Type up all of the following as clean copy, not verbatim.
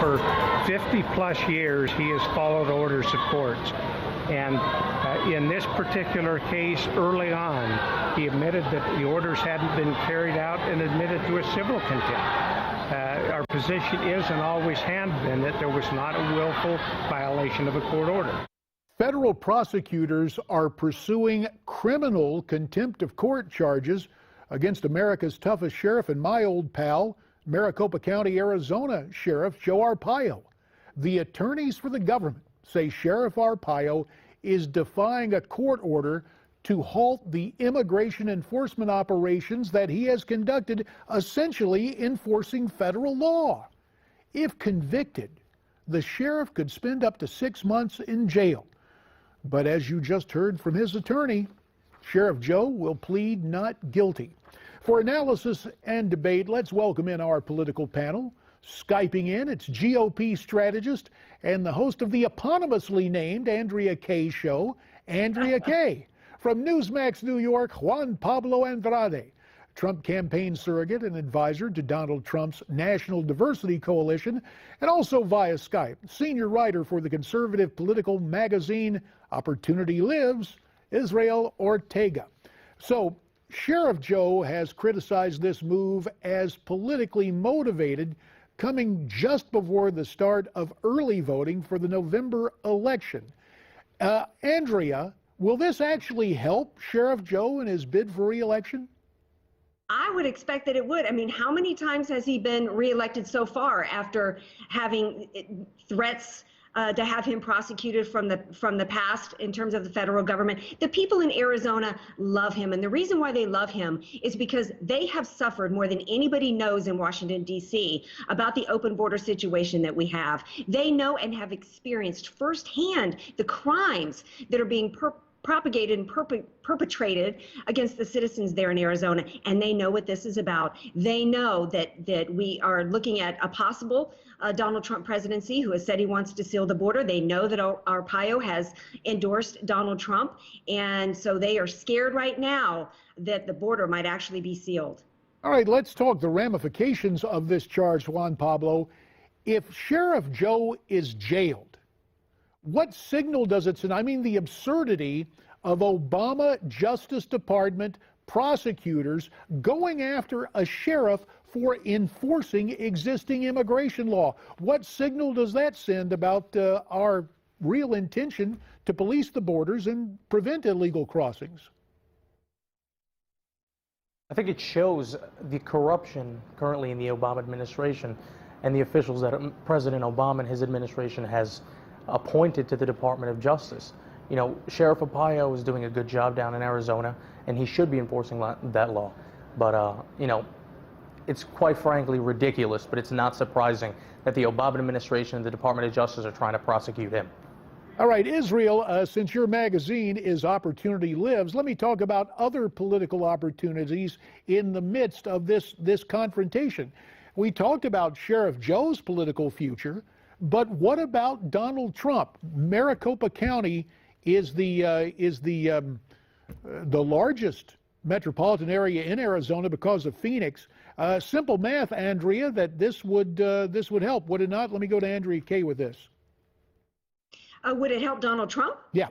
For 50 plus years, he has followed orders of courts. And in this particular case, early on, he admitted that the orders hadn't been carried out and admitted to a civil contempt. Our position is and always has been that there was not a willful violation of a court order. Federal prosecutors are pursuing criminal contempt of court charges against America's toughest sheriff and my old pal, Maricopa County, Arizona Sheriff Joe Arpaio. The attorneys for the government say Sheriff Arpaio is defying a court order to halt the immigration enforcement operations that he has conducted, essentially enforcing federal law. If convicted, the sheriff could spend up to 6 months in jail. But as you just heard from his attorney, Sheriff Joe will plead not guilty. For analysis and debate, let's welcome in our political panel. Skyping in, it's GOP strategist and the host of the eponymously named Andrea Kaye show, Andrea Kaye. From Newsmax, New York, Juan Pablo Andrade, Trump campaign surrogate and advisor to Donald Trump's National Diversity Coalition, and also via Skype, senior writer for the conservative political magazine Opportunity Lives, Israel Ortega. So, Sheriff Joe has criticized this move as politically motivated, coming just before the start of early voting for the November election. Andrea, will this actually help Sheriff Joe in his bid for re-election? I would expect that it would. I mean, how many times has he been reelected so far after having threats to have him prosecuted from the past in terms of the federal government? The people in Arizona love him, and the reason why they love him is because they have suffered more than anybody knows in Washington, D.C. about the open border situation that we have. They know and have experienced firsthand the crimes that are being propagated and perpetrated against the citizens there in Arizona, and they know what this is about. They know that we are looking at a possible Donald Trump presidency, who has said he wants to seal the border. They know that Arpaio has endorsed Donald Trump, and so they are scared right now that the border might actually be sealed. All right, let's talk the ramifications of this charge, Juan Pablo. If Sheriff Joe is jailed, what signal does it send? I mean, the absurdity of Obama Justice Department prosecutors going after a sheriff for enforcing existing immigration law. What signal does that send about our real intention to police the borders and prevent illegal crossings? I think it shows the corruption currently in the Obama administration and the officials that President Obama and his administration has appointed to the Department of Justice. You know, Sheriff Arpaio is doing a good job down in Arizona, and he should be enforcing that law. But, you know, it's quite frankly ridiculous, but it's not surprising that the Obama administration and the Department of Justice are trying to prosecute him. All right, Israel, since your magazine is Opportunity Lives, let me talk about other political opportunities in the midst of this confrontation. We talked about Sheriff Joe's political future, but what about Donald Trump? Maricopa County is the largest metropolitan area in Arizona because of Phoenix. Simple math, Andrea, that this would help, would it not? Let me go to Andrea Kaye with this. Would it help Donald Trump? Yeah.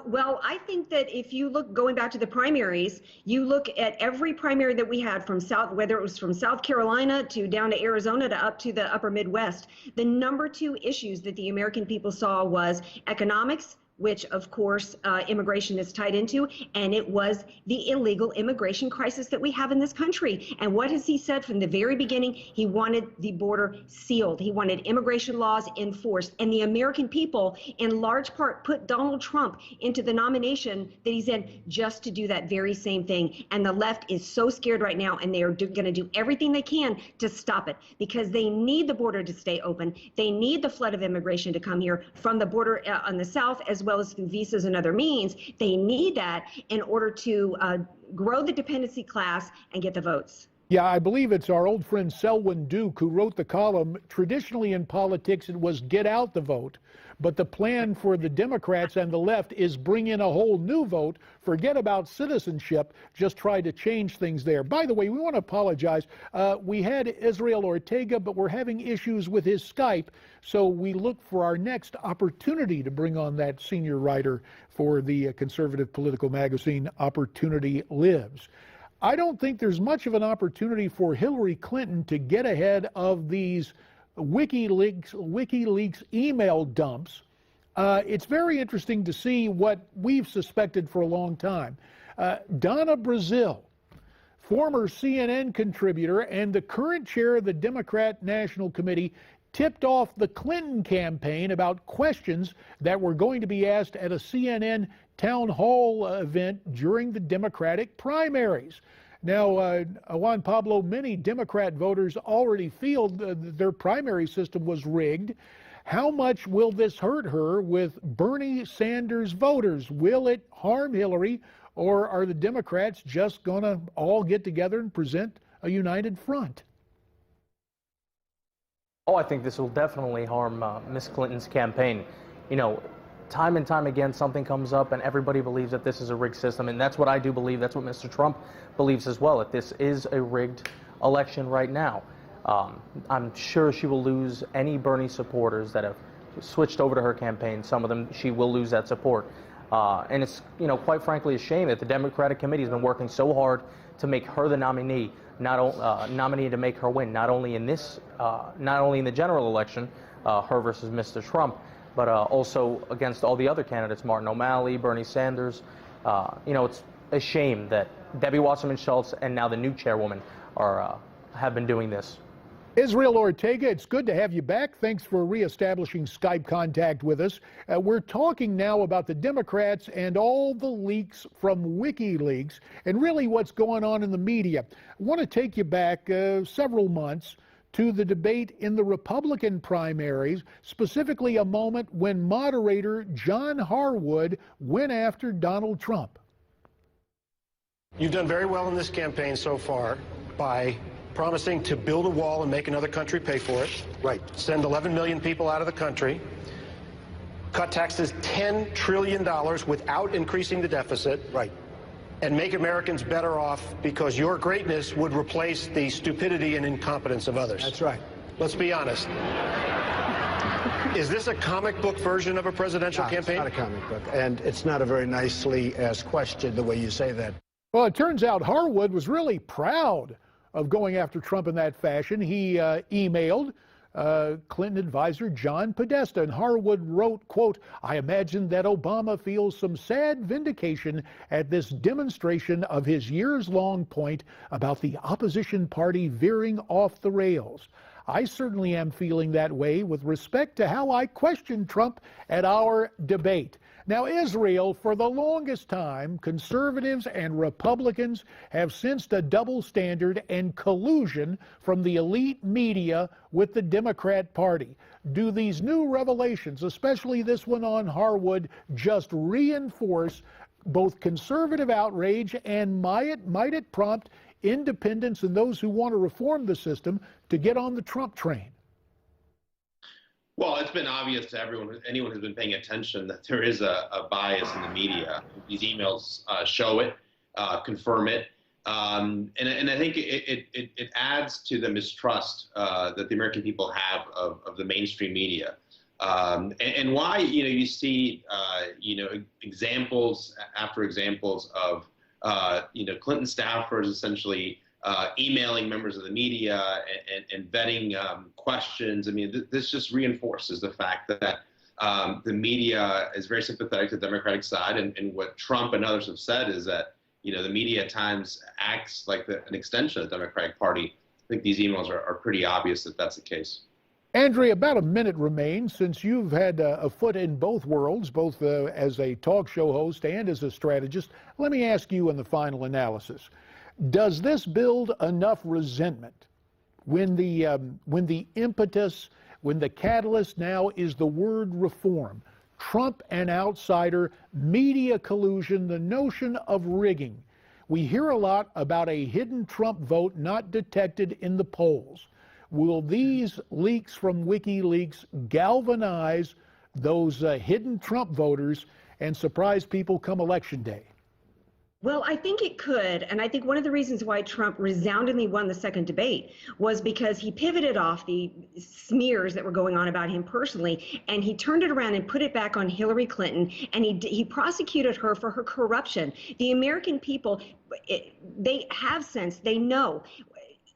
Well, I think that if you look, going back to the primaries, you look at every primary that we had from whether it was from South Carolina to down to Arizona to up to the upper Midwest, the number 2 issues that the American people saw was economics, which of course immigration is tied into, and it was the illegal immigration crisis that we have in this country. And what has he said from the very beginning? He wanted the border sealed. He wanted immigration laws enforced. And the American people, in large part, put Donald Trump into the nomination that he's in just to do that very same thing. And the left is so scared right now, and they are going to do everything they can to stop it, because they need the border to stay open. They need the flood of immigration to come here from the border on the south, as well as through visas and other means. They need that in order to grow the dependency class and get the votes. Yeah, I believe it's our old friend Selwyn Duke who wrote the column. Traditionally in politics, it was get out the vote. But the plan for the Democrats and the left is bring in a whole new vote. Forget about citizenship. Just try to change things there. By the way, we want to apologize. We had Israel Ortega, but we're having issues with his Skype. So we look for our next opportunity to bring on that senior writer for the conservative political magazine, Opportunity Lives. I don't think there's much of an opportunity for Hillary Clinton to get ahead of these WikiLeaks email dumps. It's very interesting to see what we've suspected for a long time. Donna Brazile, former CNN contributor and the current chair of the Democrat National Committee, tipped off the Clinton campaign about questions that were going to be asked at a CNN town hall event during the Democratic primaries. Now, Juan, Pablo, many Democrat voters already feel their primary system was rigged. How much will this hurt her with Bernie Sanders voters? Will it harm Hillary, or are the Democrats just going to all get together and present a united front? Oh, I think this will definitely harm Miss Clinton's campaign. You know, time and time again, something comes up and everybody believes that this is a rigged system, and that's what I do believe. That's what Mr. Trump believes as well, that this is a rigged election right now. I'm sure she will lose any Bernie supporters that have switched over to her campaign. Some of them, she will lose that support. And it's, you know, quite frankly, a shame that the Democratic Committee has been working so hard to make her the nominee, nominee to make her win, not only in this, not only in the general election, her versus Mr. Trump, but also against all the other candidates, Martin O'Malley, Bernie Sanders. You know, it's a shame that Debbie Wasserman Schultz and now the new chairwoman have been doing this. Israel Ortega, it's good to have you back. Thanks for reestablishing Skype contact with us. We're talking now about the Democrats and all the leaks from WikiLeaks and really what's going on in the media. I want to take you back several months to the debate in the Republican primaries, specifically a moment when moderator John Harwood went after Donald Trump. You've done very well in this campaign so far by promising to build a wall and make another country pay for it. Right. Send 11 million people out of the country. Cut taxes $10 trillion without increasing the deficit. Right. And make Americans better off because your greatness would replace the stupidity and incompetence of others. That's right. Let's be honest. Is this a comic book version of a presidential campaign? It's not a comic book, and it's not a very nicely asked question the way you say that. Well, it turns out Harwood was really proud of going after Trump in that fashion. He emailed Clinton advisor John Podesta, and Harwood wrote, quote, "I imagine that Obama feels some sad vindication at this demonstration of his years-long point about the opposition party veering off the rails. I certainly am feeling that way with respect to how I questioned Trump at our debate." Now, Israel, for the longest time, conservatives and Republicans have sensed a double standard and collusion from the elite media with the Democrat Party. Do these new revelations, especially this one on Harwood, just reinforce both conservative outrage and might it prompt independents and those who want to reform the system to get on the Trump train? Well, it's been obvious to anyone who's been paying attention, that there is a bias in the media. These emails show it, confirm it, and I think it adds to the mistrust that the American people have of the mainstream media, and why you see examples after examples of Clinton staffers essentially emailing members of the media and vetting questions. I mean, this just reinforces the fact that the media is very sympathetic to the Democratic side, and what Trump and others have said is that the media at times acts like an extension of the Democratic Party. I think these emails are pretty obvious that that's the case. Andrea, about a minute remains since you've had a foot in both worlds, both as a talk show host and as a strategist. Let me ask you in the final analysis. Does this build enough resentment when the impetus, when the catalyst now is the word reform, Trump an outsider, media collusion, the notion of rigging? We hear a lot about a hidden Trump vote not detected in the polls. Will these leaks from WikiLeaks galvanize those hidden Trump voters and surprise people come Election Day? Well, I think it could. And I think one of the reasons why Trump resoundingly won the second debate was because he pivoted off the smears that were going on about him personally, and he turned it around and put it back on Hillary Clinton, and he prosecuted her for her corruption. The American people, they have sense, they know.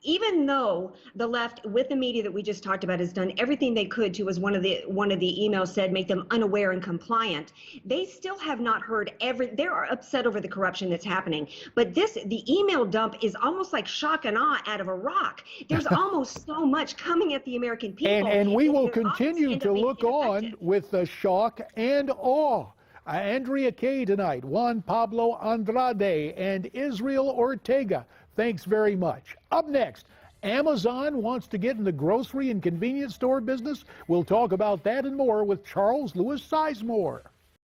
Even though the left, with the media that we just talked about, has done everything they could to, as one of the emails said, make them unaware and compliant, they still have not heard they are upset over the corruption that's happening. But the email dump is almost like shock and awe out of a rock. There's almost so much coming at the American people. And we will continue to look on with shock and awe. Andrea Kaye tonight, Juan, Pablo, Andrade, and Israel Ortega. Thanks very much. Up next, Amazon wants to get in the grocery and convenience store business. We'll talk about that and more with Charles Lewis Sizemore.